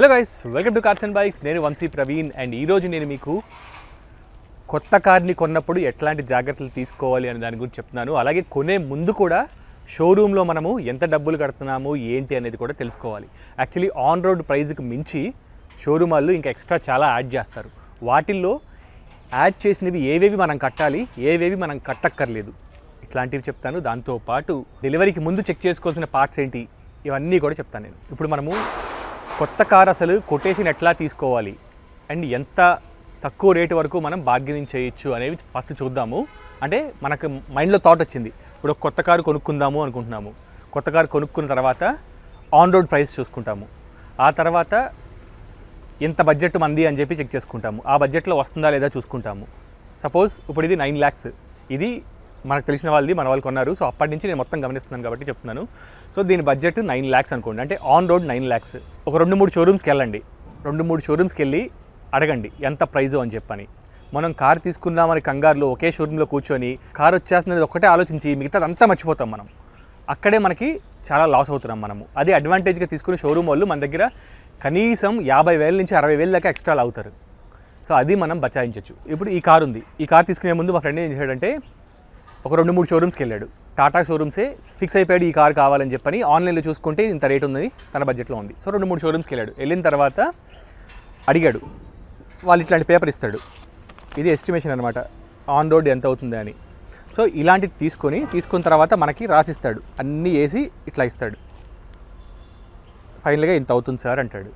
Hello guys, welcome to cars and bikes. నేను Vamsi Praveen. And ఈరోజు నేను మీకు కొత్త కార్ని కొన్నప్పుడు ఎట్లాంటి జాగ్రత్తలు తీసుకోవాలి అనే దాని గురించి చెప్తున్నాను. అలాగే కొనే ముందు కూడా షోరూంలో మనము ఎంత డబ్బులు కడుతున్నాము ఏంటి అనేది కూడా తెలుసుకోవాలి. యాక్చువల్లీ ఆన్ రోడ్ ప్రైస్కి మించి షోరూమ్ వాళ్ళు ఇంకా ఎక్స్ట్రా చాలా యాడ్ చేస్తారు. వాటిల్లో యాడ్ చేసినవి ఏవేవి మనం కట్టాలి, ఏవేవి మనం కట్టక్కర్లేదు, ఇట్లాంటివి చెప్తాను. దాంతోపాటు డెలివరీకి ముందు చెక్ చేసుకోవాల్సిన పార్ట్స్ ఏంటి, ఇవన్నీ కూడా చెప్తాను నేను. ఇప్పుడు మనము కొత్త కార్ అసలు కొటేషన్ ఎట్లా తీసుకోవాలి అండ్ ఎంత తక్కువ రేటు వరకు మనం బార్గెనింగ్ చేయొచ్చు అనేవి ఫస్ట్ చూద్దాము. అంటే మనకు మైండ్లో థాట్ వచ్చింది, ఇప్పుడు కొత్త కారు కొనుక్కుందాము అనుకుంటున్నాము. కొత్త కారు కొనుక్కున్న తర్వాత ఆన్ రోడ్ ప్రైస్ చూసుకుంటాము. ఆ తర్వాత ఎంత బడ్జెట్ మంది అని చెప్పి చెక్ చేసుకుంటాము. ఆ బడ్జెట్లో వస్తుందా లేదా చూసుకుంటాము. సపోజ్ ఇప్పుడు ఇది 9 lakhs, ఇది మనకు తెలిసిన వాళ్ళది, మన వాళ్ళు కొన్నారు. సో అప్పటి నుంచి నేను మొత్తం గమనిస్తున్నాను కాబట్టి చెప్తున్నాను. సో దీని బడ్జెట్ 9 lakhs అనుకోండి, అంటే ఆన్ రోడ్ 9 lakhs. ఒక 2-3 షోరూమ్స్కి వెళ్ళండి. 2-3 షోరూమ్స్కి వెళ్ళి అడగండి ఎంత ప్రైజు అని చెప్పని. మనం కార్ తీసుకుందామని కంగారులో ఒకే షోరూంలో కూర్చొని కార్ వచ్చేస్తున్నది ఒక్కటే ఆలోచించి మిగతాది అంతా మర్చిపోతాం మనం. అక్కడే మనకి చాలా లాస్ అవుతున్నాం మనము. అది అడ్వాంటేజ్గా తీసుకుని షోరూమ్ వాళ్ళు మన దగ్గర కనీసం 50,000 నుంచి 60,000 దాకా ఎక్స్ట్రా అవుతారు. సో అది మనం బచాయించవచ్చు. ఇప్పుడు ఈ కార్ ఉంది. ఈ కార్ తీసుకునే ముందు మా ఫ్రెండ్ ఏం చేశాడంటే ఒక 2-3 షోరూమ్స్కి వెళ్ళాడు. టాటా షోరూమ్సే ఫిక్స్ అయిపోయాడు, ఈ కార్ కావాలని చెప్పని. ఆన్లైన్లో చూసుకుంటే ఇంత రేట్ ఉంది, తన బడ్జెట్లో ఉంది. సో 2-3 షోరూమ్స్కి వెళ్ళాడు. వెళ్ళిన తర్వాత అడిగాడు, వాళ్ళు ఇట్లాంటి పేపర్ ఇస్తాడు, ఇది ఎస్టిమేషన్ అనమాట, ఆన్ రోడ్ ఎంత అవుతుంది అని. సో ఇలాంటిది తీసుకున్న తర్వాత మనకి రాసిస్తాడు, అన్నీ వేసి ఇట్లా ఇస్తాడు. ఫైనల్గా ఇంత అవుతుంది సార్ అంటాడు.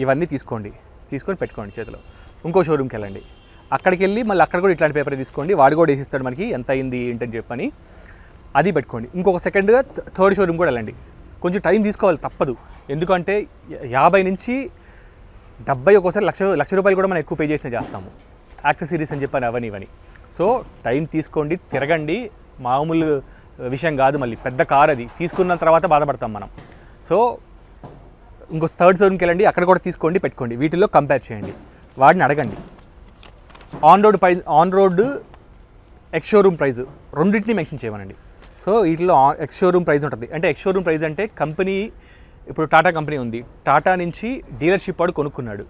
ఇవన్నీ తీసుకొని పెట్టుకోండి చేతిలో. ఇంకో షోరూమ్కి వెళ్ళండి. అక్కడికి వెళ్ళి మళ్ళీ అక్కడ కూడా ఇట్లాంటి పేపర్ తీసుకోండి, వాడు కూడా వేసిస్తాడు మనకి ఎంత అయింది ఏంటని చెప్పని. అది పెట్టుకోండి. ఇంకొక సెకండ్గా థర్డ్ షోరూమ్ కూడా వెళ్ళండి. కొంచెం టైం తీసుకోవాలి, తప్పదు. ఎందుకంటే 50 నుంచి 70, ఒక్కోసారి లక్ష రూపాయలు కూడా మనం ఎక్కువ పే చేసినా చేస్తాము, యాక్సెసరీస్ అని చెప్పని అవని ఇవని. సో టైం తీసుకోండి, తిరగండి. మామూలు విషయం కాదు, మళ్ళీ పెద్ద కార్ అది. తీసుకున్న తర్వాత బాధపడతాం మనం. సో ఇంకో థర్డ్ షోరూమ్కి వెళ్ళండి, అక్కడ కూడా తీసుకోండి, పెట్టుకోండి. వీటిల్లో కంపేర్ చేయండి, వాడిని అడగండి. On road ex showroom price రెండింటిని మెన్షన్ చేయమనండి. సో వీటిలో ఎక్స్ షోరూమ్ ప్రైస్ ఉంటుంది. అంటే ఎక్స్ షోరూమ్ ప్రైస్ అంటే కంపెనీ, ఇప్పుడు టాటా కంపెనీ ఉంది, టాటా నుంచి డీలర్షిప్ వాడు కొనుక్కున్నాడు,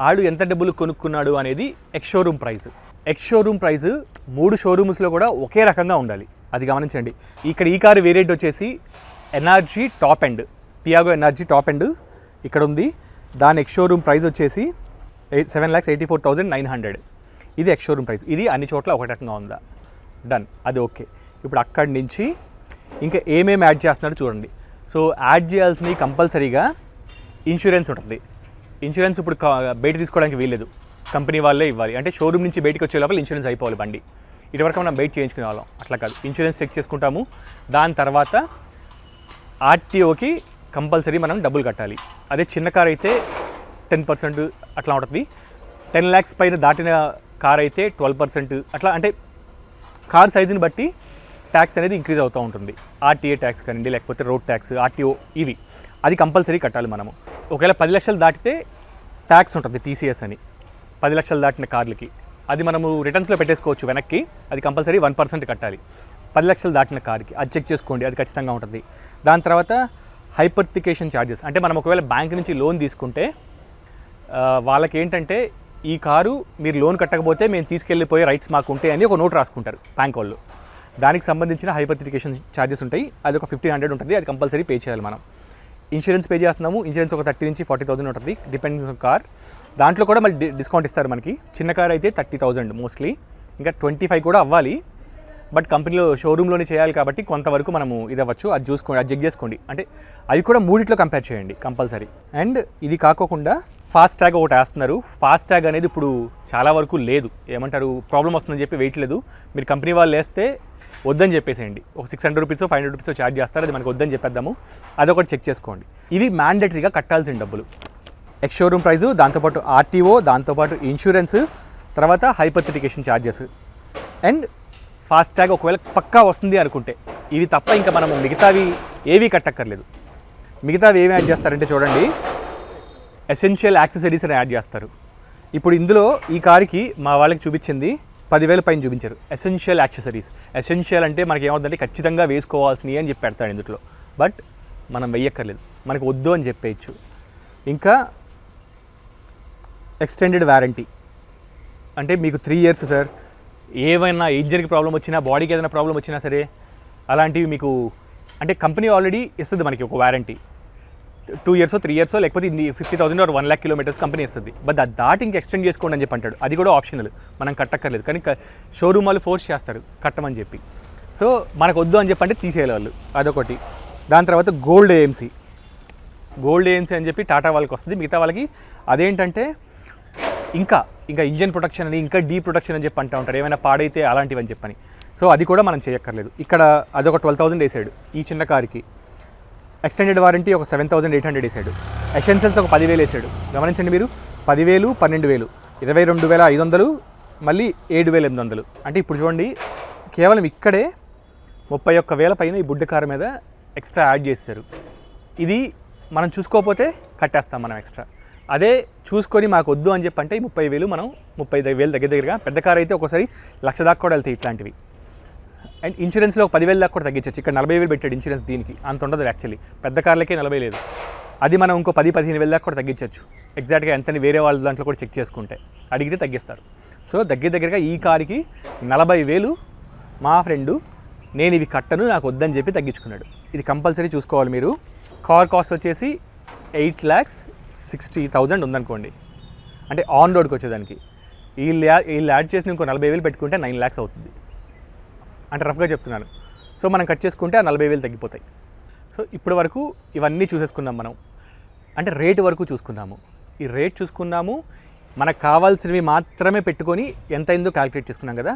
ఆడు ఎంత డబ్బులు కొనుక్కున్నాడు అనేది ex showroom price. Ex showroom price 3 షోరూమ్స్లో కూడా ఒకే రకంగా ఉండాలి, అది గమనించండి. ఇక్కడ ఈ కారు వేరియంట్ వచ్చేసి NRG top end, Tiago NRG top end ఇక్కడ ఉంది. దాని ఎక్స్ షోరూమ్ ప్రైస్ వచ్చేసి 7,84,900. ఇది ఎక్స్ షోరూమ్ ప్రైస్. ఇది అన్ని చోట్ల ఒక రకంగా ఉందా, డన్, అది ఓకే. ఇప్పుడు అక్కడి నుంచి ఇంకా ఏమేమి యాడ్ చేస్తున్నాడో చూడండి. సో యాడ్ చేయాల్సినవి కంపల్సరీగా ఇన్సూరెన్స్ ఉంటుంది. ఇన్సూరెన్స్ ఇప్పుడు బయట తీసుకోవడానికి వీల్లేదు, కంపెనీ వాళ్ళే ఇవ్వాలి. అంటే షోరూమ్ నుంచి బయటకు వచ్చే లోపల ఇన్సూరెన్స్ అయిపోవాలి బండి. ఇటువరకు మనం బయట చేయించుకునే వాళ్ళం, అట్లా కాదు. ఇన్సూరెన్స్ చెక్ చేసుకుంటాము. దాని తర్వాత ఆర్టీఓకి కంపల్సరీ మనం డబ్బులు కట్టాలి. అదే చిన్న కార్ అయితే 10% అట్లా ఉంటుంది. 10 lakhs పైన దాటిన కార్ అయితే 12% అట్లా. అంటే కార్ సైజుని బట్టి ట్యాక్స్ అనేది ఇంక్రీజ్ అవుతూ ఉంటుంది. ఆర్టీఏ ట్యాక్స్ కానివ్వండి, లేకపోతే రోడ్ ట్యాక్స్, ఆర్టీఓ, ఇవి అది కంపల్సరీ కట్టాలి మనము. ఒకవేళ 10 లక్షలు దాటితే ట్యాక్స్ ఉంటుంది, టీసీఎస్ అని. 10 లక్షలు దాటిన కార్లకి అది మనము రిటర్న్స్లో పెట్టేసుకోవచ్చు వెనక్కి, అది కంపల్సరీ 1% కట్టాలి. 10 లక్షలు దాటిన కార్కి అది చెక్ చేసుకోండి, అది ఖచ్చితంగా ఉంటుంది. దాని తర్వాత హైపర్తికేషన్ ఛార్జెస్. అంటే మనం ఒకవేళ బ్యాంక్ నుంచి లోన్ తీసుకుంటే వాళ్ళకి ఏంటంటే, ఈ కారు మీరు లోన్ కట్టకపోతే మేము తీసుకెళ్ళిపోయే రైట్స్ మాకు ఉంటాయి అని ఒక నోట్ రాసుకుంటారు బ్యాంక్ వాళ్ళు. దానికి సంబంధించిన హైపర్తికేషన్ ఛార్జెస్ ఉంటాయి, అది ఒక 1,500 ఉంటుంది, అది కంపల్సరీ పే చేయాలి మనం. ఇన్సూరెన్స్ పే చేస్తున్నాము, ఇన్సూరెన్స్ ఒక 30,000 నుంచి 40,000 ఉంటుంది, డిపెండ్స్ ఆన్ కార్. దాంట్లో కూడా మళ్ళీ డిస్కౌంట్ ఇస్తారు మనకి. చిన్న కార్ అయితే 30,000 మోస్ట్లీ, ఇంకా 25 కూడా అవ్వాలి. బట్ కంపెనీలో షోరూంలోనే చేయాలి కాబట్టి కొంతవరకు మనము ఇది అవ్వచ్చు. అది చూసుకోండి, అది చెక్ చేసుకోండి. అంటే అది కూడా 3 కంపేర్ చేయండి కంపల్సరీ. అండ్ ఇది కాకోకుండా ఫాస్ట్ ట్యాగ్ ఒకటి వేస్తున్నారు. ఫాస్ట్ ట్యాగ్ అనేది ఇప్పుడు చాలా వరకు లేదు, ఏమంటారు, ప్రాబ్లం వస్తుందని చెప్పి వెయిట్ లేదు. మీరు కంపెనీ వాళ్ళు వేస్తే వద్దని చెప్పేసేయండి. ఒక 600 రూపీస్ 500 రూపీస్ ఛార్జ్ చేస్తారు, అది మనకు వద్దని చెప్పేద్దాము. అదొకటి చెక్ చేసుకోండి. ఇవి మ్యాండేటరీగా కట్టాల్సిన డబ్బులు. ఎక్స్ షోరూమ్ ప్రైజు, దాంతోపాటు ఆర్టీఓ, దాంతోపాటు ఇన్సూరెన్స్, తర్వాత హైపర్తికేషన్ ఛార్జెస్ అండ్ ఫాస్ట్ ట్యాగ్ ఒకవేళ పక్కా వస్తుంది అనుకుంటే. ఇవి తప్ప ఇంకా మనము మిగతావి ఏవి కట్టక్కర్లేదు. మిగతావి ఏమి యాడ్ చేస్తారంటే చూడండి, ఎసెన్షియల్ యాక్సెసరీస్ అని యాడ్ చేస్తారు. ఇప్పుడు ఇందులో ఈ కారుకి మా వాళ్ళకి చూపించింది 10,000 పైన చూపించారు ఎసెన్షియల్ యాక్సెసరీస్. ఎసెన్షియల్ అంటే మనకి ఏమవుతుందంటే ఖచ్చితంగా వేసుకోవాల్సినవి అని చెప్పి పెడతాడు ఇందులో. బట్ మనం వెయ్యక్కర్లేదు, మనకు వద్దు అని చెప్పేయచ్చు. ఇంకా ఎక్స్టెండెడ్ వారంటీ, అంటే మీకు 3 years సార్, ఏమైనా ఇంజన్కి ప్రాబ్లం వచ్చినా, బాడీకి ఏదైనా ప్రాబ్లం వచ్చినా సరే అలాంటివి మీకు అంటే కంపెనీ ఆల్రెడీ ఇస్తుంది మనకి ఒక వారంటీ. 2 years 3 years లేకపోతే 50,000 or 1 lakh kilometers కంపెనీ ఇస్తుంది. బట్ దాటి ఇంకా ఎక్స్టెండ్ చేసుకోండి అని చెప్పి అంటాడు. అది కూడా ఆప్షనల్, మనం కట్టక్కర్లేదు. కానీ షోరూమ్ వాళ్ళు ఫోర్స్ చేస్తారు కట్టమని చెప్పి. సో మనకు వద్దు అని చెప్పంటే తీసేయాలి వాళ్ళు, అదొకటి. దాని తర్వాత గోల్డ్ ఏఎంసీ అని చెప్పి టాటా వాళ్ళకి వస్తుంది. మిగతా వాళ్ళకి అదేంటంటే ఇంకా ఇంజన్ ప్రొటెక్షన్ అని, ఇంకా డీ ప్రొటెక్షన్ అని చెప్పి అంటూ ఉంటారు, ఏమైనా పాడైతే అలాంటివి అని చెప్పని. సో అది కూడా మనం చేయక్కర్లేదు. ఇక్కడ అదొక 12,000 వేసాడు ఈ చిన్న కార్కి. ఎక్స్టెండెడ్ వారంటీ ఒక 7,800 వేసాడు. ఎసెన్షియల్స్ ఒక 10,000 వేసాడు. గమనించండి మీరు, 10,000, 12,000, 22,500, మళ్ళీ 7,800. అంటే ఇప్పుడు చూడండి, కేవలం ఇక్కడే 31,000 పైన ఈ బుడ్డ కారు మీద ఎక్స్ట్రా యాడ్ చేశారు. ఇది మనం చూసుకోకపోతే కట్టేస్తాం మనం ఎక్స్ట్రా. అదే చూసుకొని మాకు వద్దు అని చెప్పంటే ఈ 30,000 మనం 35,000 దగ్గరగా, పెద్ద కారు అయితే ఒక్కోసారి 1,00,000 దాకా కూడా వెళ్తాయి ఇట్లాంటివి. అండ్ ఇన్సూరెన్స్లో ఒక 10,000 దాకా కూడా తగ్గించవచ్చు. ఇక్కడ 40,000 పెట్టాడు ఇన్సూరెన్స్, దీనికి అంత ఉండదు యాక్చువల్లీ. పెద్ద కార్లకే 40 లేదు. అది మనం ఇంకో 10-15,000 దాకా కూడా తగ్గించవచ్చు. ఎగ్జాక్ట్గా ఎంతని వేరే వాళ్ళ దాంట్లో కూడా చెక్ చేసుకుంటే అడిగితే తగ్గిస్తారు. సో దగ్గరగా ఈ కారుకి 40,000 మా ఫ్రెండు నేను ఇవి కట్టను, నాకు వద్దని చెప్పి తగ్గించుకున్నాడు. ఇది కంపల్సరీ చూసుకోవాలి మీరు. కార్ కాస్ట్ వచ్చేసి 8,60,000 ఉందనుకోండి, అంటే ఆన్ రోడ్కి వచ్చేదానికి. వీళ్ళు యాడ్ చేసి ఇంకో 40,000 పెట్టుకుంటే 9 lakhs అవుతుంది, అంటే రఫ్గా చెప్తున్నాను. సో మనం కట్ చేసుకుంటే ఆ 40,000 తగ్గిపోతాయి. సో ఇప్పటి వరకు ఇవన్నీ చూసేసుకున్నాం మనం, అంటే రేటు వరకు చూసుకున్నాము. ఈ రేట్ చూసుకున్నాము, మనకు కావాల్సినవి మాత్రమే పెట్టుకొని ఎంత అయిందో క్యాలిక్యులేట్ చేసుకున్నాం కదా.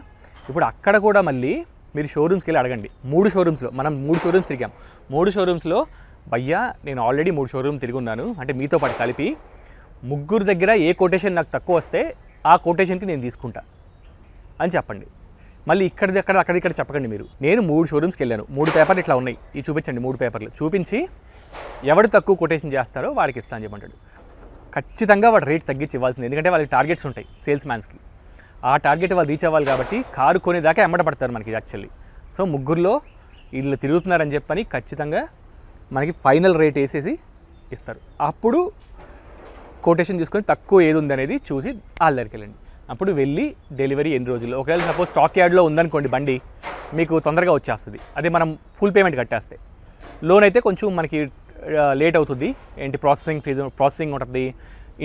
ఇప్పుడు అక్కడ కూడా మళ్ళీ మీరు షోరూమ్స్కి వెళ్ళి అడగండి. 3 షోరూమ్స్లో మనం 3 షోరూమ్స్ తిరిగాం. 3 షోరూమ్స్లో భయ్యా నేను ఆల్రెడీ 3 షోరూమ్ తిరిగి ఉన్నాను, అంటే మీతో పాటు కలిపి 3 దగ్గర ఏ కొటేషన్ నాకు తక్కువ వస్తే ఆ కొటేషన్కి నేను తీసుకుంటా అని చెప్పండి. మళ్ళీ అక్కడ చెప్పకండి మీరు. నేను 3 షోరూమ్స్కి వెళ్ళాను, 3 పేపర్లు ఇట్లా ఉన్నాయి, ఇవి చూపించండి. 3 పేపర్లు చూపించి ఎవడు తక్కువ కొటేషన్ చేస్తారో వాడికి ఇస్తా అని చెప్పంటాడు. ఖచ్చితంగా వాడు రేట్ తగ్గించి ఇవ్వాల్సింది, ఎందుకంటే వాళ్ళకి టార్గెట్స్ ఉంటాయి సేల్స్ మ్యాన్స్కి. ఆ టార్గెట్ వాళ్ళు రీచ్ అవ్వాలి కాబట్టి కారు కొనేదాకా ఎమ్మడపడతారు మనకి యాక్చువల్లీ. సో 3లో వీళ్ళు తిరుగుతున్నారని చెప్పని ఖచ్చితంగా మనకి ఫైనల్ రేట్ వేసేసి ఇస్తారు. అప్పుడు కొటేషన్ తీసుకొని తక్కువ ఏది ఉందనేది చూసి వాళ్ళ దగ్గరికి వెళ్ళండి. అప్పుడు వెళ్ళి డెలివరీ ఎన్ని రోజుల్లో, ఒకవేళ సపోజ్ స్టాక్ యార్డ్లో ఉందనుకోండి బండి, మీకు తొందరగా వచ్చేస్తుంది. అదే మనం ఫుల్ పేమెంట్ కట్టేస్తే. లోన్ అయితే కొంచెం మనకి లేట్ అవుతుంది, ఏంటి ప్రాసెసింగ్ ఉంటుంది,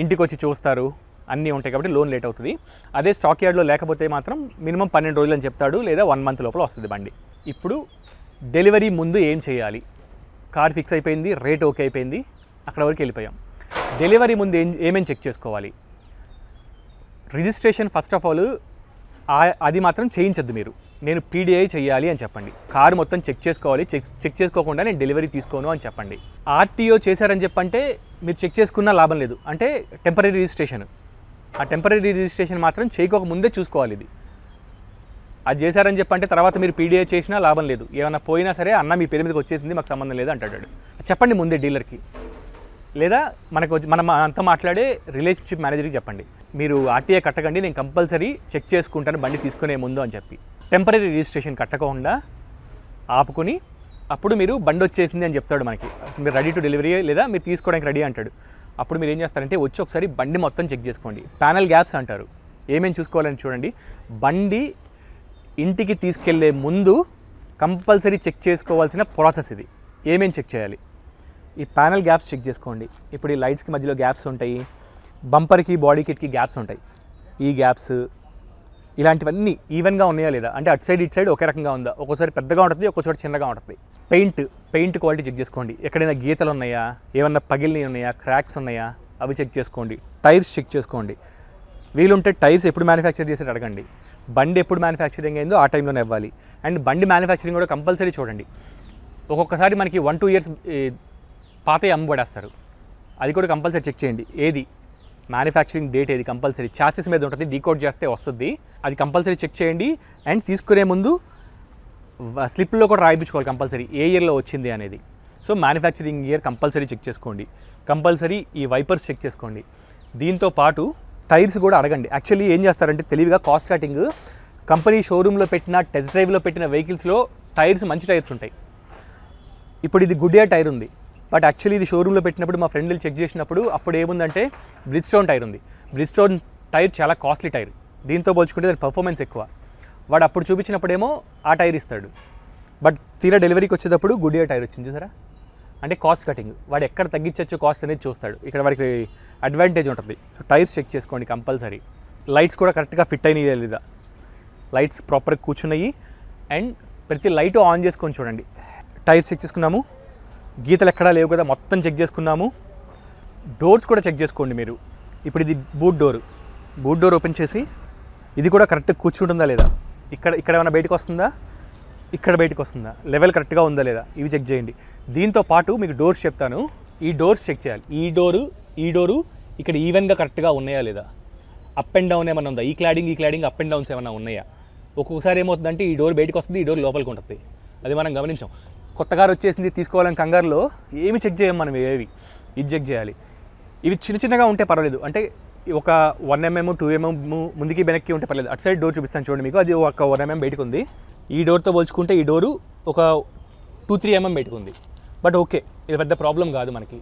ఇంటికి వచ్చి చూస్తారు, అన్నీ ఉంటాయి కాబట్టి లోన్ లేట్ అవుతుంది. అదే స్టాక్ యార్డ్లో లేకపోతే మాత్రం మినిమం 12 రోజులు అని చెప్తాడు, లేదా 1 month లోపల వస్తుంది బండి. ఇప్పుడు డెలివరీ ముందు ఏం చేయాలి? కార్ ఫిక్స్ అయిపోయింది, రేట్ ఓకే అయిపోయింది, అక్కడ వరకు వెళ్ళిపోయాం. డెలివరీ ముందు ఏమేమి చెక్ చేసుకోవాలి? రిజిస్ట్రేషన్ ఫస్ట్ ఆఫ్ ఆల్ అది మాత్రం చేయించద్దు మీరు. నేను PDI చేయాలి అని చెప్పండి. కారు మొత్తం చెక్ చేసుకోవాలి, చెక్ చేసుకోకుండా నేను డెలివరీ తీసుకోను అని చెప్పండి. RTO చేశారని చెప్పంటే మీరు చెక్ చేసుకున్నా లాభం లేదు, అంటే టెంపరీ రిజిస్ట్రేషన్. ఆ టెంపరీ రిజిస్ట్రేషన్ మాత్రం చేయకోక ముందే చూసుకోవాలి. ఇది అది చేశారని చెప్పంటే తర్వాత మీరు PDI చేసినా లాభం లేదు. ఏమైనా పోయినా సరే అన్న మీ పేరు మీదకి వచ్చేసింది, మాకు సంబంధం లేదు అంటాడు. చెప్పండి ముందే డీలర్కి, లేదా మనం అంతా మాట్లాడే రిలేషన్షిప్ మేనేజర్కి చెప్పండి, మీరు RTA కట్టకండి, నేను కంపల్సరీ చెక్ చేసుకుంటాను బండి తీసుకునే ముందు అని చెప్పి. టెంపరీ రిజిస్ట్రేషన్ కట్టకుండా ఆపుకొని అప్పుడు మీరు బండి వచ్చేసింది అని చెప్తాడు మనకి, మీరు రెడీ టు డెలివరీ లేదా మీరు తీసుకోవడానికి రెడీ అంటాడు. అప్పుడు మీరు ఏం చేస్తారంటే వచ్చి ఒకసారి బండి మొత్తం చెక్ చేసుకోండి. ప్యానల్ గ్యాప్స్ అంటారు. ఏమేమి చూసుకోవాలని చూడండి. బండి ఇంటికి తీసుకెళ్లే ముందు కంపల్సరీ చెక్ చేసుకోవాల్సిన ప్రాసెస్ ఇది. ఏమేమి చెక్ చేయాలి? ఈ ప్యానల్ గ్యాప్స్ చెక్ చేసుకోండి. ఇప్పుడు ఈ లైట్స్కి మధ్యలో గ్యాప్స్ ఉంటాయి, బంపర్కి బాడీ కిట్కి గ్యాప్స్ ఉంటాయి. ఈ గ్యాప్స్ ఇలాంటివన్నీ ఈవెన్గా ఉన్నాయా లేదా, అంటే అటు సైడ్ ఇటు సైడ్ ఒకే రకంగా ఉందా, ఒక్కోసారి పెద్దగా ఉంటుంది, ఒక్కోసారి చిన్నగా ఉంటుంది. పెయింట్ క్వాలిటీ చెక్ చేసుకోండి. ఎక్కడైనా గీతలు ఉన్నాయా, ఏమన్నా పగిలినవి ఉన్నాయా, క్రాక్స్ ఉన్నాయా, అవి చెక్ చేసుకోండి. టైర్స్ చెక్ చేసుకోండి. వీలుంటే టైర్స్ ఎప్పుడు మ్యానుఫ్యాక్చర్ చేసి అడగండి. బండి ఎప్పుడు మ్యానుఫ్యాక్చరింగ్ అయిందో ఆ టైంలోనే ఇవ్వాలి. అండ్ బండి మ్యానుఫ్యాక్చరింగ్ కూడా కంపల్సరీ చూడండి. ఒక్కొక్కసారి మనకి 1-2 years పాతే అమ్మబడేస్తారు, అది కూడా కంపల్సరీ చెక్ చేయండి. ఏది మ్యానుఫ్యాక్చరింగ్ డేట్ ఏది కంపల్సరీ చాసెస్ మీద ఉంటుంది, డీకోడ్ చేస్తే వస్తుంది, అది కంపల్సరీ చెక్ చేయండి. అండ్ తీసుకునే ముందు స్లిప్లో కూడా రాయించుకోవాలి కంపల్సరీ ఏ ఇయర్లో వచ్చింది అనేది. So manufacturing year compulsory check చేసుకోండి. కంపల్సరీ ఈ వైపర్స్ చెక్ చేసుకోండి. దీంతో పాటు టైర్స్ కూడా అడగండి. యాక్చువల్లీ ఏం చేస్తారంటే తెలివిగా కాస్ట్ కటింగ్, కంపెనీ షోరూంలో పెట్టిన టెస్ట్ డ్రైవ్లో పెట్టిన వెహికల్స్లో టైర్స్ మంచి టైర్స్ ఉంటాయి. ఇప్పుడు ఇది గుడ్ ఇయర్ టైర్ ఉంది, బట్ యాక్చువల్లీ ఇది షోరూంలో పెట్టినప్పుడు మా ఫ్రెండ్లు చెక్ చేసినప్పుడు అప్పుడు ఏముందంటే బ్రిడ్స్టోన్ టైర్ ఉంది. బ్రిడ్స్టోన్ టైర్ చాలా కాస్ట్లీ టైర్, దీంతో పోల్చుకుంటే దాని పర్ఫార్మెన్స్ ఎక్కువ. వాడు అప్పుడు చూపించినప్పుడేమో ఆ టైర్ ఇస్తాడు, బట్ తీరా డెలివరీకి వచ్చేటప్పుడు గుడియర్ టైర్ వచ్చింది చూసారా. అంటే కాస్ట్ కటింగ్, వాడు ఎక్కడ తగ్గించవచ్చు కాస్ట్ అనేది చూస్తాడు. ఇక్కడ వాడికి అడ్వాంటేజ్ ఉంటుంది. సో టైర్స్ చెక్ చేసుకోండి కంపల్సరీ. లైట్స్ కూడా కరెక్ట్గా ఫిట్ అయినాయి లేదా, లైట్స్ ప్రాపర్గా కూర్చున్నాయి. అండ్ ప్రతి లైట్ ఆన్ చేసుకొని చూడండి. టైర్స్ చెక్ చేసుకున్నాము, గీతలు ఎక్కడా లేవు కదా, మొత్తం చెక్ చేసుకున్నాము. డోర్స్ కూడా చెక్ చేసుకోండి మీరు. ఇప్పుడు ఇది బూట్ డోర్ ఓపెన్ చేసి ఇది కూడా కరెక్ట్గా కూర్చుంటుందా లేదా, ఇక్కడ ఏమైనా బయటకు వస్తుందా, ఇక్కడ బయటకు వస్తుందా, లెవెల్ కరెక్ట్గా ఉందా లేదా, ఇవి చెక్ చేయండి. దీంతో పాటు మీకు డోర్స్ చెప్తాను, ఈ డోర్స్ చెక్ చేయాలి. ఈ డోరు ఇక్కడ ఈవెన్గా కరెక్ట్గా ఉన్నాయా లేదా, అప్ అండ్ డౌన్ ఏమైనా ఉందా, ఈ క్లాడింగ్ అప్ అండ్ డౌన్స్ ఏమైనా ఉన్నాయా. ఒక్కొక్కసారి ఏమవుతుందంటే ఈ డోర్ బయటకు వస్తుంది, ఈ డోర్ లోపలికి ఉంటుంది. అది మనం గమనించాం. కొత్త కారు వచ్చేసింది తీసుకోవాలని కంగారులో ఏమి చెక్ చేయం మనం, ఇది చెక్ చేయాలి. ఇవి చిన్నగా ఉంటే పర్వాలేదు, అంటే ఒక 1 mm 2 mm ముందుకి వెనక్కి ఉంటే పర్లేదు. అటు సైడ్ డోర్ చూపిస్తాను చూడండి మీకు, అది ఒక 1 mm బయటకు ఉంది. ఈ డోర్తో పోల్చుకుంటే ఈ డోరు ఒక 2-3 mm బయటకు ఉంది. బట్ ఓకే, ఇది పెద్ద ప్రాబ్లం కాదు మనకి.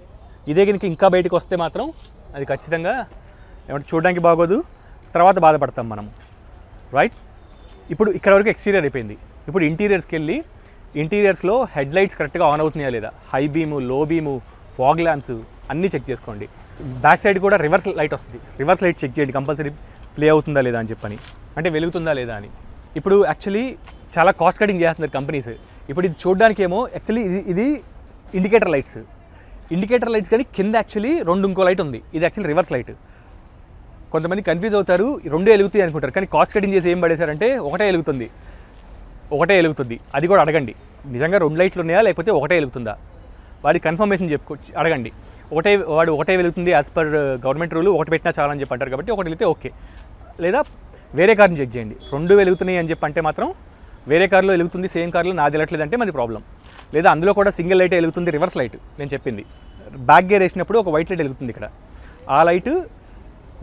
ఇదే కనుక ఇంకా బయటకు వస్తే మాత్రం అది ఖచ్చితంగా ఏమంటే చూడడానికి బాగోదు, తర్వాత బాధపడతాం మనం, రైట్. ఇప్పుడు ఇక్కడ వరకు ఎక్స్టీరియర్ అయిపోయింది. ఇప్పుడు ఇంటీరియర్స్కి వెళ్ళి ఇంటీరియర్స్లో హెడ్ లైట్స్ కరెక్ట్గా ఆన్ అవుతున్నాయా లేదా, హై బీము, లో బీము, ఫాగ్ ల్యాంప్స్ అన్నీ చెక్ చేసుకోండి. బ్యాక్ సైడ్ కూడా రివర్స్ లైట్ వస్తుంది, రివర్స్ లైట్ చెక్ చేయండి కంపల్సరీ, ప్లే అవుతుందా లేదా అని చెప్పని, అంటే వెలుగుతుందా లేదా అని. ఇప్పుడు యాక్చువల్లీ చాలా కాస్ట్ కటింగ్ చేస్తున్నారు కంపెనీస్. ఇప్పుడు ఇది చూడడానికి ఏమో యాక్చువల్లీ ఇది ఇండికేటర్ లైట్స్ కానీ కింద యాక్చువల్లీ ఇంకో లైట్ ఉంది, ఇది యాక్చువల్లీ రివర్స్ లైట్. కొంతమంది కన్ఫ్యూజ్ అవుతారు, 2 వెలుగుతాయి అనుకుంటారు, కానీ కాస్ట్ కటింగ్ చేసి ఏం పడేశారంటే ఒకటే వెలుగుతుంది. అది కూడా అడగండి, నిజంగా 2 లైట్లు ఉన్నాయా లేకపోతే ఒకటే వెలుగుతుందా, వాడి కన్ఫర్మేషన్ అడగండి. వాడు ఒకటే వెలుగుతుంది యాజ్ పర్ గవర్నమెంట్ రూల్, ఒకటి పెట్టినా చాలని చెప్పి అంటారు, కాబట్టి ఒకటి వెళితే ఓకే. లేదా వేరే కార్ని చెక్ చేయండి, 2 వెలుగుతున్నాయి అని చెప్పి అంటే మాత్రం వేరే కార్లో వెలుగుతుంది, సేమ్ కార్లో నాది వెళ్ళట్లేదు అంటే మాది ప్రాబ్లం. లేదా అందులో కూడా సింగిల్ లైట్ వెలుగుతుంది, రివర్స్ లైట్ నేను చెప్పింది. బ్యాక్ గేర్ వేసినప్పుడు ఒక వైట్ లైట్ వెలుగుతుంది ఇక్కడ. ఆ లైట్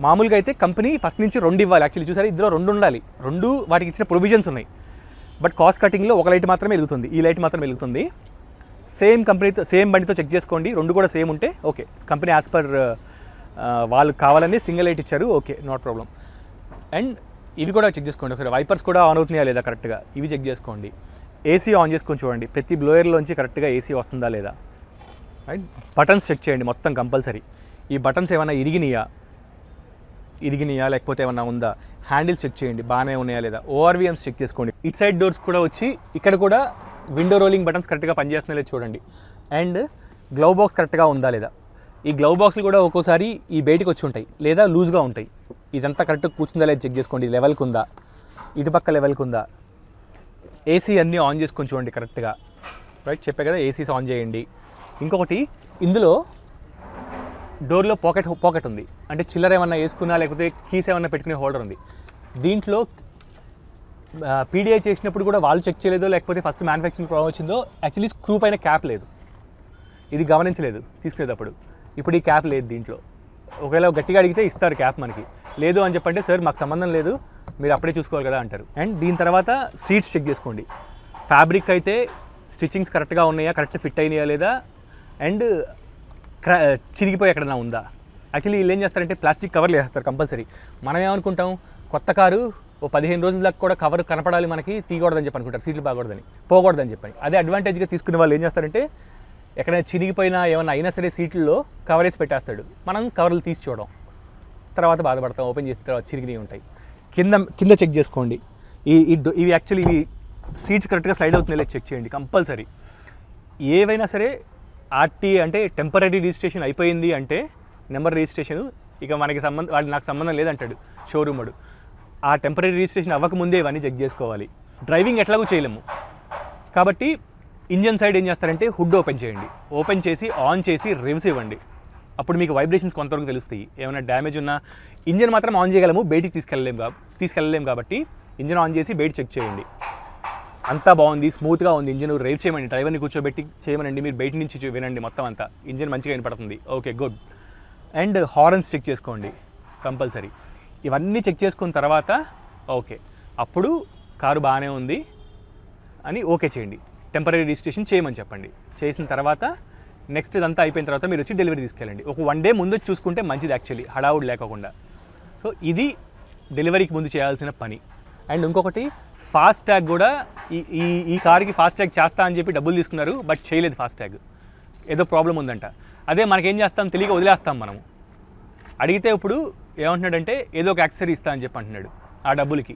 మామూలుగా అయితే కంపెనీ ఫస్ట్ నుంచి 2 ఇవ్వాలి. యాక్చువల్లీ చూసారు, ఇందులో 2 ఉండాలి, 2 వాటికి ఇచ్చిన ప్రొవిజన్స్ ఉన్నాయి. బట్ కాస్ట్ కటింగ్లో ఒక లైట్ మాత్రమే వెలుగుతుంది, ఈ లైట్ మాత్రం వెలుగుతుంది. సేమ్ కంపెనీతో సేమ్ బండితో చెక్ చేసుకోండి, 2 కూడా సేమ్ ఉంటే ఓకే. కంపెనీ యాజ్ పర్ వాళ్ళు కావాలని సింగిల్ లైట్ ఇచ్చారు, ఓకే, నాట్ ప్రాబ్లం. అండ్ ఇవి కూడా చెక్ చేసుకోండి ఒకసారి, వైపర్స్ కూడా ఆన్ అవుతున్నాయా లేదా కరెక్ట్గా, ఇవి చెక్ చేసుకోండి. ఏసీ ఆన్ చేసుకొని చూడండి, ప్రతి బ్లోయర్లోంచి కరెక్ట్గా ఏసీ వస్తుందా లేదా, రైట్. బటన్స్ చెక్ చేయండి మొత్తం కంపల్సరీ. ఈ బటన్స్ ఏమైనా ఇరిగినాయా లేకపోతే ఏమన్నా ఉందా, హ్యాండిల్స్ చెక్ చేయండి బాగానే ఉన్నాయా లేదా, ఓఆర్వీఎమ్స్ చెక్ చేసుకోండి. ఇట్ సైడ్ డోర్స్ కూడా వచ్చి ఇక్కడ కూడా విండో రోలింగ్ బటన్స్ కరెక్ట్గా పనిచేస్తున్నాయో లేదో చూడండి. అండ్ గ్లవ్ బాక్స్ కరెక్ట్గా ఉందా లేదా, ఈ గ్లవ్ బాక్స్లు కూడా ఒక్కోసారి ఈ బయటికి వచ్చి ఉంటాయి లేదా లూజ్గా ఉంటాయి. ఇదంతా కరెక్ట్గా కూర్చుందా లేదా చెక్ చేసుకోండి, లెవెల్కి ఉందా, ఇటుపక్క లెవెల్కి ఉందా. ఏసీ అన్నీ ఆన్ చేసుకొని చూడండి కరెక్ట్గా, రైట్. చెప్పే కదా ఏసీస్ ఆన్ చేయండి. ఇంకొకటి, ఇందులో డోర్లో పాకెట్ ఉంది, అంటే చిల్లర ఏమన్నా వేసుకున్నా లేకపోతే కీస్ ఏమన్నా పెట్టుకునే హోల్డర్ ఉంది. దీంట్లో పీడిఐ చేసినప్పుడు కూడా వాళ్ళు చెక్ చేయలేదో లేకపోతే ఫస్ట్ మ్యానుఫ్యాక్చరింగ్ ప్రాబ్లం వచ్చిందో, యాక్చువల్లీ స్క్రూ పైన క్యాప్ లేదు, ఇది గమనించలేదు తీసుకునేటప్పుడు. ఇప్పుడు ఈ క్యాప్ లేదు దీంట్లో. ఒకవేళ గట్టిగా అడిగితే ఇస్తారు క్యాప్, మనకి లేదు అని చెప్పంటే సార్ మాకు సంబంధం లేదు మీరు అప్పుడే చూసుకోవాలి కదా అంటారు. అండ్ దీని తర్వాత సీట్స్ చెక్ చేసుకోండి. ఫ్యాబ్రిక్ అయితే స్టిచ్చింగ్స్ కరెక్ట్గా ఉన్నాయా, కరెక్ట్ ఫిట్ అయినాయా లేదా, అండ్ చిరిగిపోయి ఎక్కడైనా ఉందా. యాక్చువల్లీ వీళ్ళు ఏం చేస్తారంటే ప్లాస్టిక్ కవర్లు వేస్తారు కంపల్సరీ. మనం ఏమనుకుంటాం, కొత్త కారు 15 రోజుల దాకా కూడా కవర్ కనపడాలి మనకి, తీయకూడదని చెప్పి అనుకుంటారు, సీట్లు పోకూడదని చెప్పని. అదే అడ్వాంటేజ్గా తీసుకునే వాళ్ళు ఏం చేస్తారంటే ఎక్కడైనా చిరిగిపోయినా ఏమైనా అయినా సరే సీట్లలో కవర్ వేసి పెట్టేస్తాడు, మనం కవర్లు తీసి చూడడం, తర్వాత బాధపడతాం, ఓపెన్ చేసిన తర్వాత చిరిగినవి ఉంటాయి. కింద చెక్ చేసుకోండి. ఇవి యాక్చువల్లీ ఇవి సీట్స్ కరెక్ట్గా స్లైడ్ అవుతున్నాయి చెక్ చేయండి కంపల్సరీ. ఏవైనా సరే ఆర్టీ అంటే టెంపరీ రిజిస్ట్రేషన్ అయిపోయింది అంటే నెంబర్ రిజిస్ట్రేషన్ ఇక మనకి వాడు నాకు సంబంధం లేదంటాడు షోరూమ్ వాడు. ఆ టెంపరీ రిజిస్ట్రేషన్ అవ్వకముందే ఇవన్నీ చెక్ చేసుకోవాలి. డ్రైవింగ్ ఎట్లాగూ చేయలేము కాబట్టి ఇంజన్ సైడ్ ఏం చేస్తారంటే హుడ్ ఓపెన్ చేయండి, ఓపెన్ చేసి ఆన్ చేసి రివ్స్ ఇవ్వండి. అప్పుడు మీకు వైబ్రేషన్స్ కొంతవరకు తెలుస్తాయి. ఏమైనా డ్యామేజ్ ఉన్నా ఇంజన్ మాత్రం ఆన్ చేయగలము, బయటికి తీసుకెళ్ళలేము కాబట్టి ఇంజన్ ఆన్ చేసి బయట చెక్ చేయండి. అంతా బాగుంది, స్మూత్గా ఉంది ఇంజిన్, రేవ్ చేయమండి, డ్రైవర్ని కూర్చోబెట్టి చేయమనండి, మీరు బయట నుంచి వినండి మొత్తం అంతా, ఇంజిన్ మంచిగా వినపడుతుంది, okay good. And horns check చేసుకోండి కంపల్సరీ. ఇవన్నీ చెక్ చేసుకున్న తర్వాత ఓకే, అప్పుడు కారు బాగానే ఉంది అని ఓకే చేయండి. టెంపరీ రిజిస్ట్రేషన్ చేయమని చెప్పండి. చేసిన తర్వాత నెక్స్ట్ ఇదంతా అయిపోయిన తర్వాత మీరు వచ్చి డెలివరీ తీసుకెళ్ళండి. ఒక 1 డే ముందు చూసుకుంటే మంచిది యాక్చువల్లీ, హడావుడి లేకుండా. సో ఇది డెలివరీకి ముందు చేయాల్సిన పని. అండ్ ఇంకొకటి ఫాస్ట్ ట్యాగ్ కూడా ఈ కార్కి ఫాస్ట్ ట్యాగ్ చేస్తా అని చెప్పి డబ్బులు తీసుకున్నారు, బట్ చేయలేదు ఫాస్ట్ ట్యాగ్, ఏదో ప్రాబ్లం ఉందంట. అదే మనకేం చేస్తాం, తెలియక వదిలేస్తాం మనము. అడిగితే ఇప్పుడు ఏమంటున్నాడంటే ఏదో ఒక యాక్సెసరీ ఇస్తా అని చెప్పి అంటున్నాడు ఆ డబ్బులకి.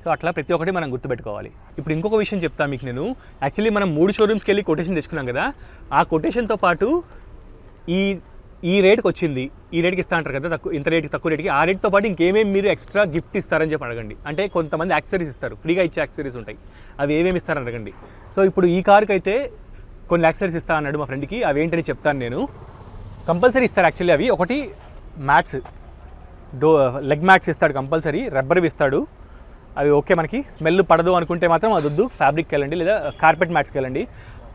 సో అట్లా ప్రతి ఒక్కటి మనం గుర్తుపెట్టుకోవాలి. ఇప్పుడు ఇంకొక విషయం చెప్తాను మీకు నేను. యాక్చువల్లీ మనం 3 షోరూమ్స్కి వెళ్ళి కొటేషన్ తెచ్చుకున్నాం కదా, ఆ కొటేషన్తో పాటు ఈ రేట్కి వచ్చింది, ఈ రేట్కి ఇస్తా అంటారు కదా ఇంత రేట్కి తక్కువ రేట్కి, ఆ రేట్తో పాటు ఇంకేమేమి మీరు ఎక్స్ట్రా గిఫ్ట్ ఇస్తారని చెప్పి అడగండి. అంటే కొంతమంది యాక్సెసరీస్ ఇస్తారు, ఫ్రీగా ఇచ్చే యాక్సెసరీస్ ఉంటాయి, అవి ఏమేమి ఇస్తారని అడగండి. సో ఇప్పుడు ఈ కార్కి అయితే కొన్ని యాక్సెసరీస్ ఇస్తా అన్నాడు మా ఫ్రెండ్కి, అవి ఏంటని చెప్తాను నేను. కంపల్సరీ ఇస్తారు యాక్చువల్లీ అవి. ఒకటి మ్యాట్స్, లెగ్ మ్యాట్స్ ఇస్తాడు కంపల్సరీ, రబ్బర్వి ఇస్తాడు. అవి ఓకే, మనకి స్మెల్ పడదు అనుకుంటే మాత్రం అది వద్దు, ఫ్యాబ్రిక్కి వెళ్ళండి లేదా కార్పెట్ మ్యాట్స్కి వెళ్ళండి.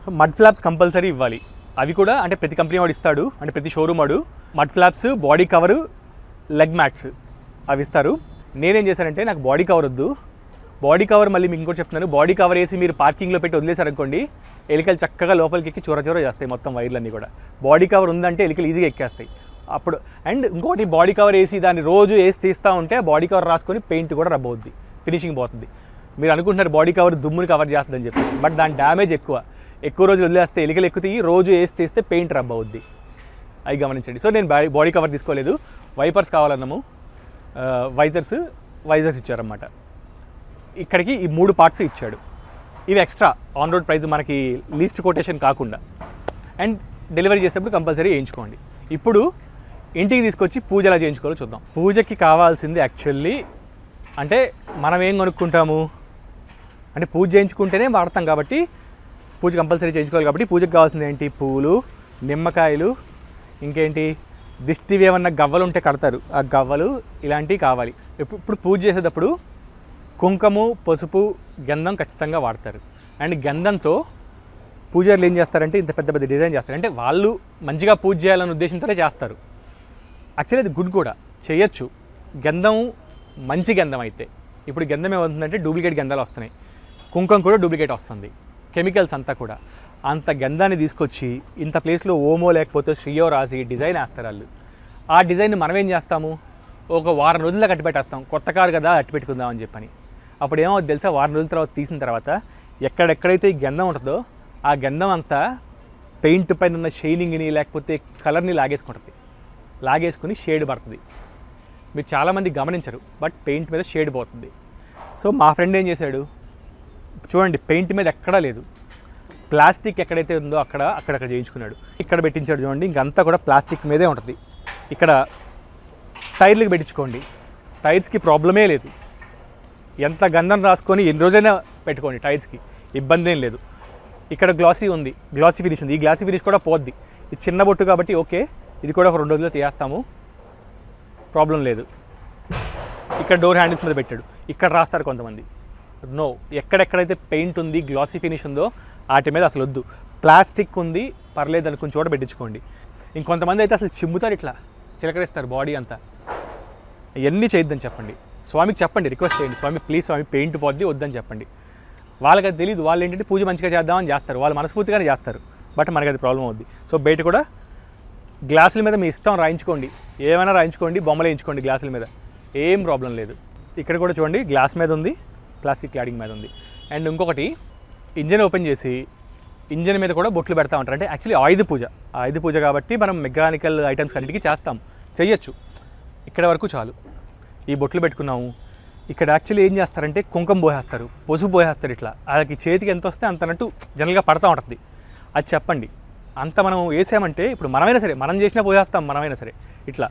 సో మడ్ ఫ్లాప్స్ కంపల్సరీ ఇవ్వాలి. అవి కూడా అంటే ప్రతి కంపెనీ వాడు ఇస్తాడు, అంటే ప్రతి షోరూమ్ వాడు mud flops, body cover, leg mats అవి ఇస్తారు. నేనేం చేశానంటే నాకు బాడీ కవర్ వద్దు, బాడీ కవర్ మళ్ళీ మీకు ఇంకోటి చెప్తున్నాను, బాడీ కవర్ వేసి మీరు పార్కింగ్లో పెట్టి వదిలేసారనుకోండి, ఎలికలు చక్కగా లోపలికి ఎక్కి చొర చేస్తాయి మొత్తం వైర్లన్నీ కూడా. బాడీ కవర్ ఉందంటే ఎలికలు ఈజీగా ఎక్కేస్తాయి అప్పుడు. అండ్ ఇంకొకటి బాడీ కవర్ వేసి దాన్ని రోజు వేసి తీస్తూ ఉంటే బాడీ కవర్ రాసుకొని పెయింట్ కూడా రబ్ అవుద్ది, ఫినిషింగ్ పోతుంది. మీరు అనుకుంటున్నారు బాడీ కవర్ దుమ్ముని కవర్ చేస్తుందని చెప్పి, బట్ దాని డ్యామేజ్ ఎక్కువ రోజులు వదిలేస్తే ఎలికలు ఎక్కుతాయి, రోజు వేసి తీస్తే పెయింట్ రబ్ అవుద్ది, అవి గమనించండి. సో నేను బాడీ కవర్ తీసుకోలేదు, వైపర్స్ కావాలన్నాము, వైజర్స్ ఇచ్చారన్నమాట. ఇక్కడికి ఈ 3 పార్ట్స్ ఇచ్చాడు. ఇవి ఎక్స్ట్రా ఆన్ రోడ్ ప్రైస్, మనకి లీస్ట్ కొటేషన్ కాకుండా. అండ్ డెలివరీ చేసేటప్పుడు కంపల్సరీ వేయించుకోండి. ఇప్పుడు ఇంటికి తీసుకొచ్చి పూజ ఎలా చేయించుకోవాలో చూద్దాం. పూజకి కావాల్సింది యాక్చువల్లీ అంటే మనం ఏం కొనుక్కుంటాము అంటే పూజ చేయించుకుంటేనే వాడతాం కాబట్టి, పూజ కంపల్సరీ చేయించుకోవాలి కాబట్టి పూజకి కావాల్సింది ఏంటి, పూలు, నిమ్మకాయలు, ఇంకేంటి దిష్టివి ఏమన్నా గవ్వలు ఉంటే కడతారు, ఆ గవ్వలు ఇలాంటివి కావాలి. ఇప్పుడు పూజ చేసేటప్పుడు కుంకుమ, పసుపు, గంధం ఖచ్చితంగా వాడతారు. అండ్ గంధంతో పూజారులు ఏం చేస్తారంటే ఇంత పెద్ద పెద్ద డిజైన్ చేస్తారు, అంటే వాళ్ళు మంచిగా పూజ చేయాలనే ఉద్దేశంతోనే చేస్తారు. యాక్చువల్లీ అది గుడ్ కూడా, చేయొచ్చు. గంధం మంచి గంధం అయితే, ఇప్పుడు గంధం ఏమవుతుందంటే డూప్లికేట్ గంధాలు వస్తున్నాయి, కుంకుమ కూడా డూప్లికేట్ వస్తుంది, కెమికల్స్ అంతా కూడా. అంత గంధాన్ని తీసుకొచ్చి ఇంత ప్లేస్లో ఓమో లేకపోతే శ్రీయో రాసి డిజైన్ వేస్తారు వాళ్ళు. ఆ డిజైన్ మనం ఏం చేస్తాము, ఒక వారం రోజుల్లో కట్టిపెట్టేస్తాం, కొత్త కారు కదా అట్టిపెట్టుకుందాం అని చెప్పని. అప్పుడు ఏమవుతుంది తెలుసా, వారం రోజుల తర్వాత తీసిన తర్వాత ఎక్కడెక్కడైతే ఈ గంధం ఉంటుందో ఆ గంధం అంతా పెయింట్ పైన ఉన్న షైనింగ్ని లేకపోతే కలర్ని లాగేసుకుని షేడ్ పడుతుంది. మీరు చాలామంది గమనించరు, బట్ పెయింట్ మీద షేడ్ పోతుంది. సో మా ఫ్రెండ్ ఏం చేశాడు చూడండి, పెయింట్ మీద ఎక్కడా లేదు, ప్లాస్టిక్ ఎక్కడైతే ఉందో అక్కడక్కడ చేయించుకున్నాడు. ఇక్కడ పెట్టించాడు చూడండి, ఇంకంతా కూడా ప్లాస్టిక్ మీదే ఉంటుంది. ఇక్కడ టైర్లకు పెట్టించుకోండి, టైర్స్కి ప్రాబ్లమే లేదు. ఎంత గంధం రాసుకొని ఎన్ని రోజైనా పెట్టుకోండి, టైర్స్కి ఇబ్బంది ఏం లేదు. ఇక్కడ గ్లాసీ ఉంది, గ్లాసీ ఫినిష్ ఉంది, ఈ గ్లాసీ ఫినిష్ కూడా పోద్ది. ఇది చిన్న బొట్టు కాబట్టి ఓకే, ఇది కూడా ఒక 2 రోజుల్లో తీయేస్తాము, ప్రాబ్లం లేదు. ఇక్కడ డోర్ హ్యాండిల్స్ మీద పెట్టాడు, ఇక్కడ రాస్తారు కొంతమంది. నో, ఎక్కడెక్కడైతే పెయింట్ ఉంది, గ్లాసీ ఫినిష్ ఉందో వాటి మీద అసలు వద్దు. ప్లాస్టిక్ ఉంది పర్లేదు అనుకుని చోట పెట్టించుకోండి. ఇంకొంతమంది అయితే అసలు చిమ్ముతారు, ఇట్లా చిలకరిస్తారు బాడీ అంతా. ఇవన్నీ చేయొద్దని చెప్పండి, స్వామికి చెప్పండి, రిక్వెస్ట్ చేయండి, స్వామి ప్లీజ్ స్వామి పెయింట్ పోద్ది వద్దని చెప్పండి. వాళ్ళకి అది తెలియదు, వాళ్ళు ఏంటంటే పూజ మంచిగా చేద్దామని చేస్తారు, వాళ్ళు మనస్ఫూర్తిగానే చేస్తారు, బట్ మనకి అది ప్రాబ్లం అవుద్ది. సో బయట కూడా గ్లాసుల మీద మీ ఇష్టం రాయించుకోండి, ఏమైనా రాయించుకోండి, బొమ్మలు వేయించుకోండి గ్లాసుల మీద, ఏం ప్రాబ్లం లేదు. ఇక్కడ కూడా చూడండి గ్లాస్ మీద ఉంది, ప్లాస్టిక్ క్లాడింగ్ మీద ఉంది. అండ్ ఇంకొకటి, ఇంజన్ ఓపెన్ చేసి ఇంజన్ మీద కూడా బొట్లు పెడతా ఉంటారు. అంటే యాక్చువల్లీ ఆయుధ పూజ కాబట్టి మనం మెకానికల్ ఐటమ్స్ అన్నిటికీ చేయొచ్చు. ఇక్కడ వరకు చాలు. ఈ బొట్లు పెట్టుకున్నాము. ఇక్కడ యాక్చువల్లీ ఏం చేస్తారంటే కుంకుమ పోసేస్తారు, పసుపు పోసేస్తారు, ఇట్లా వాళ్ళకి చేతికి ఎంత వస్తే అంతనట్టు జనరల్గా పడతా ఉంటుంది. అది చెప్పండి. అంత మనం వేసామంటే ఇప్పుడు మనమైనా సరే, మనం చేసినా పోసేస్తాం, మనమైనా సరే ఇట్లా.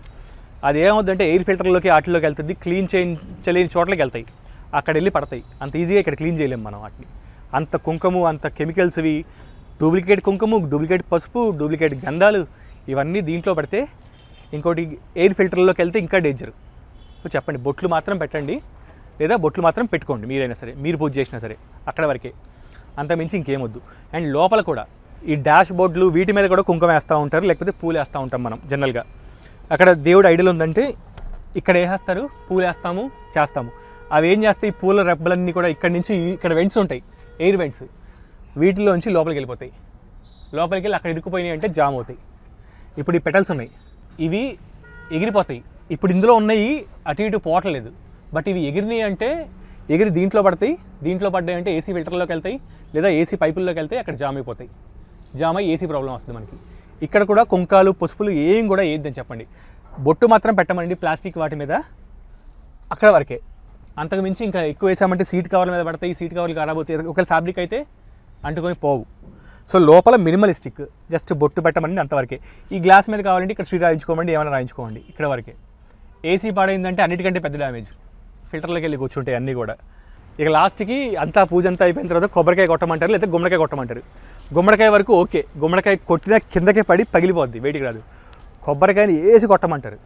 అది ఏమవుతుందంటే ఎయిర్ ఫిల్టర్లోకి వాటిలోకి వెళ్తుంది, క్లీన్ చేయలేని చోట్లకి వెళ్తాయి, అక్కడ వెళ్ళి పడతాయి. అంత ఈజీగా ఇక్కడ క్లీన్ చేయలేము మనం వాటిని. అంత కుంకుమ, అంత కెమికల్స్వి, డూప్లికేట్ కుంకుమ, డూప్లికేట్ పసుపు, డూప్లికేట్ గంధాలు, ఇవన్నీ దీంట్లో పడితే ఇంకోటి ఎయిర్ ఫిల్టర్లోకి వెళ్తే ఇంకా డేంజర్. సో చెప్పండి, బొట్లు మాత్రం పెట్టండి, లేదా బొట్లు మాత్రం పెట్టుకోండి మీరైనా సరే, మీరు పూజ చేసినా సరే, అక్కడ వరకే, అంత మించి ఇంకేమొద్దు. అండ్ లోపల కూడా ఈ డాష్ బోర్డులు వీటి మీద కూడా కుంకుమ వేస్తూ ఉంటారు, లేకపోతే పూలు వేస్తూ ఉంటాం మనం జనరల్గా. అక్కడ దేవుడు ఐడియల్ ఉందంటే ఇక్కడ వేసేస్తారు, పూలు వేస్తాము, చేస్తాము. అవి ఏం చేస్తాయి, ఈ పూల రెబ్బలన్నీ కూడా ఇక్కడ నుంచి ఇక్కడ వెంట్స్ ఉంటాయి, ఎయిర్ వెంట్స్, వీటిలోంచి లోపలికి వెళ్ళిపోతాయి. లోపలికి వెళ్ళి అక్కడ ఇరుక్కుపోయినాయి అంటే జామ్ అవుతాయి. ఇప్పుడు ఈ పెటల్స్ ఉన్నాయి, ఇవి ఎగిరిపోతాయి. ఇప్పుడు ఇందులో ఉన్నాయి అటు ఇటు పోవట్లేదు, బట్ ఇవి ఎగిరినాయి అంటే ఎగిరి దీంట్లో పడతాయి. దీంట్లో పడ్డాయి అంటే ఏసీ ఫిల్టర్లోకి వెళ్తాయి, లేదా ఏసీ పైపుల్లోకి వెళ్తాయి, అక్కడ జామ్ అయిపోతాయి. జామ్ అయ్యి ఏసీ ప్రాబ్లం వస్తుంది మనకి. ఇక్కడ కూడా కుంకాలు పసుపులు ఏం కూడా వేయద్దని చెప్పండి. బొట్టు మాత్రం పెట్టమండి ప్లాస్టిక్ వాటి మీద, అక్కడ వరకే. అంతకు మించి ఇంకా ఎక్కువ వేసామంటే సీట్ కవర్ల మీద పడతాయి, సీట్ కవర్లు ఖరాబ్ అవుతాయి. ఒకవేళ ఫ్యాబ్రిక్ అయితే అంటుకొని పోవు. సో లోపల మినిమలిస్టిక్, జస్ట్ బొట్టు పెట్టమండి అంతవరకే. ఈ గ్లాస్ మీద కావాలంటే ఇక్కడ స్ట్రీట్ రాయించుకోమండి, ఏమైనా రాయించుకోండి, ఇక్కడ వరకే. ఏసీ పాడైందంటే అన్నిటికంటే పెద్ద డ్యామేజ్, ఫిల్టర్లోకి వెళ్ళి కూర్చుంటాయి అన్నీ కూడా. ఇక లాస్ట్కి అంతా పూజ అంతా అయిపోయిన తర్వాత కొబ్బరికాయ కొట్టమంటారు, లేదా గుమ్మడికాయ కొట్టమంటారు. గుమ్మడికాయ వరకు ఓకే, గుమ్మడికాయ కొట్టినా కిందకే పడి పగిలిపోద్ది, వేడికి రాదు. కొబ్బరికాయని వేసి కొట్టమంటారు.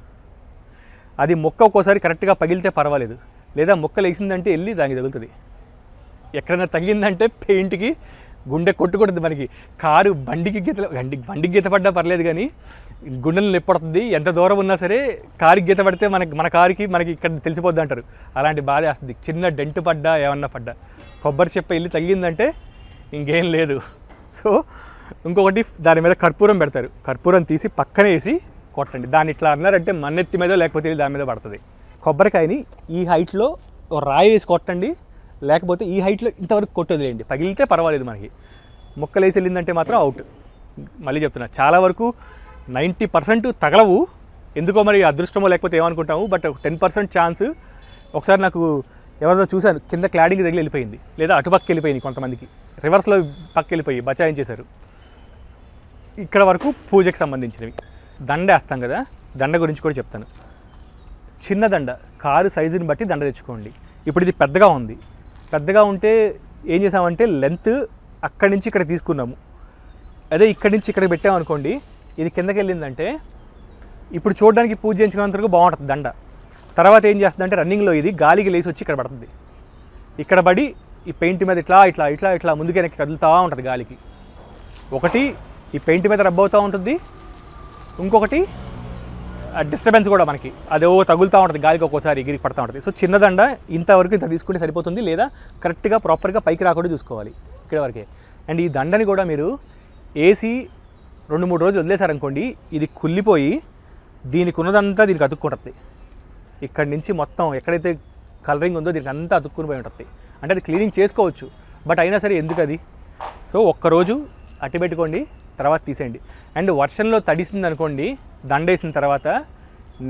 అది మొక్క ఒక్కోసారి కరెక్ట్గా పగిలితే పర్వాలేదు, లేదా మొక్క లేచిందంటే వెళ్ళి దానికి తగులుతుంది. ఎక్కడైనా తగిలిందంటే పెయింట్కి గుండె కొట్టుకుంటుంది మనకి. కారు బండికి గీత పడ్డా పర్లేదు, కానీ గుండెలు నొప్పడుతుంది. ఎంత దూరం ఉన్నా సరే కారుకి గీత పడితే మన కారుకి మనకి ఇక్కడ తెలిసిపోద్ది అంటారు. అలాంటి బాధ వేస్తుంది, చిన్న డెంట్ పడ్డా ఏమన్నా పడ్డా. కొబ్బరి చెప్ప వెళ్ళి తగిలిందంటే ఇంకేం లేదు. సో ఇంకొకటి, దాని మీద కర్పూరం పెడతారు. కర్పూరం తీసి పక్కన వేసి కొట్టండి. దాన్ని ఇట్లా అన్నారంటే మన్నెత్తి మీదో లేకపోతే దాని మీద పడుతుంది. కొబ్బరికాయని ఈ హైట్లో రాయి వేసి కొట్టండి, లేకపోతే ఈ హైట్లో ఇంతవరకు కొట్టొదిలేయండి. పగిలితే పర్వాలేదు, మనకి ముక్కలు వేసి వెళ్ళిందంటే మాత్రం అవుట్. మళ్ళీ చెప్తున్నా, చాలా వరకు 90% తగలవు. ఎందుకో మరి అదృష్టమో లేకపోతే ఏమనుకుంటాము, బట్ 10% ఛాన్స్. ఒకసారి నాకు ఎవరిదో చూశాను, కింద క్లాడింగ్ తగిలి వెళ్ళిపోయింది, లేదా అటుపక్క వెళ్ళిపోయింది. కొంతమందికి రివర్స్లో పక్క వెళ్ళిపోయి బచాయించేశారు. ఇక్కడ వరకు పూజకి సంబంధించినవి. దండ వేస్తాం కదా, దండ గురించి కూడా చెప్తాను. చిన్న దండ, కారు సైజుని బట్టి దండ తెచ్చుకోండి. ఇప్పుడు ఇది పెద్దగా ఉంది, పెద్దగా ఉంటే ఏం చేసామంటే లెంత్ అక్కడి నుంచి ఇక్కడ తీసుకున్నాము. అదే ఇక్కడి నుంచి ఇక్కడ పెట్టామనుకోండి, ఇది కిందకి వెళ్ళిందంటే ఇప్పుడు చూడడానికి పూజ చేయించుకున్నంత వరకు బాగుంటుంది దండ. తర్వాత ఏం చేస్తుందంటే రన్నింగ్లో ఇది గాలికి లేచి వచ్చి ఇక్కడ పడుతుంది. ఇక్కడ పడి ఈ పెయింట్ మీద ఇట్లా ఇట్లా ఇట్లా ఇట్లా ముందుకు వెనక్కి కదులుతూ ఉంటుంది గాలికి. ఒకటి ఈ పెయింట్ మీద రబ్ అవుతూ ఉంటుంది, ఇంకొకటి డిస్టర్బెన్స్ కూడా మనకి అదో తగులుతూ ఉంటుంది గాలికి, ఒక్కోసారి ఎగిరి పడుతూ ఉంటుంది. సో చిన్నదండ ఇంతవరకు ఇంత తీసుకుంటే సరిపోతుంది, లేదా కరెక్ట్గా ప్రాపర్గా పైకి రాకుండా చూసుకోవాలి, ఇక్కడ వరకే. అండ్ ఈ దండని కూడా మీరు ఏసీ 2-3 రోజులు వదిలేశారనుకోండి, ఇది కుళ్ళిపోయి దీనికి ఉన్నదంతా దీనికి అతుక్కుంటుంది. ఇక్కడి నుంచి మొత్తం ఎక్కడైతే కలరింగ్ ఉందో దీనికి అంతా అతుక్కుని పోయి ఉంటుంది. అంటే అది క్లీనింగ్ చేసుకోవచ్చు, బట్ అయినా సరే ఎందుకు అది. సో ఒక్కరోజు అట్టి పెట్టుకోండి, తర్వాత తీసేయండి. అండ్ వర్షంలో తడిసింది అనుకోండి, దండ వేసిన తర్వాత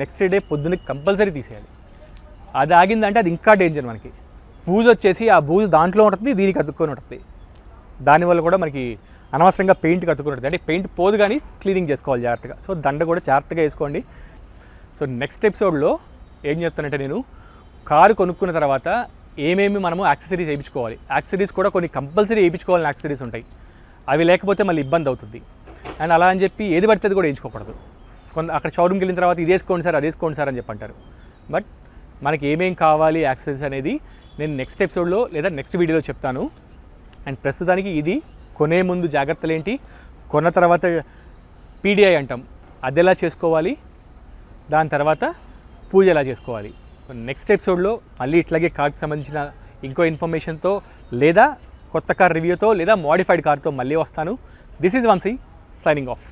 నెక్స్ట్ డే పొద్దున్న కంపల్సరీ తీసేయాలి. అది ఆగిందంటే అది ఇంకా డేంజర్ మనకి. బూజు వచ్చేసి ఆ బూజు దాంట్లో ఉంటుంది, దీనికి అతుక్కొని ఉంటుంది. దానివల్ల కూడా మనకి అనవసరంగా పెయింట్కి అతుక్కుని ఉంటుంది. అంటే పెయింట్ పోదు కానీ క్లీనింగ్ చేసుకోవాలి జాగ్రత్తగా. సో దండ కూడా జాగ్రత్తగా వేసుకోండి. సో నెక్స్ట్ ఎపిసోడ్లో ఏం చెప్తానంటే, నేను కారు కొనుక్కున్న తర్వాత ఏమేమి మనము యాక్సెసరీస్ వేయించుకోవాలి. యాక్సెసరీస్ కూడా కొన్ని కంపల్సరీ వేయించుకోవాలని యాక్సెసరీస్ ఉంటాయి, అవి లేకపోతే మళ్ళీ ఇబ్బంది అవుతుంది. అండ్ అలా అని చెప్పి ఏది పడితే అది కూడా వేయించుకోకూడదు. అక్కడ షోరూమ్కి వెళ్ళిన తర్వాత ఇది వేసుకోండి సార్, అది వేసుకోండి సార్ అని చెప్పంటారు. బట్ మనకి ఏమేం కావాలి యాక్సెసరీస్ అనేది నేను నెక్స్ట్ ఎపిసోడ్లో లేదా నెక్స్ట్ వీడియోలో చెప్తాను. అండ్ ప్రస్తుతానికి ఇది కొనే ముందు జాగ్రత్తలు ఏంటి, కొన్న తర్వాత పీడిఐ అంటాం, అది ఎలా చేసుకోవాలి, దాని తర్వాత పూజ ఎలా చేసుకోవాలి. నెక్స్ట్ ఎపిసోడ్లో మళ్ళీ ఇట్లాగే కార్కి సంబంధించిన ఇంకో ఇన్ఫర్మేషన్తో, లేదా కొత్త కార్ రివ్యూతో, లేదా మోడిఫైడ్ కార్తో మళ్ళీ వస్తాను. This is Vamsi signing of.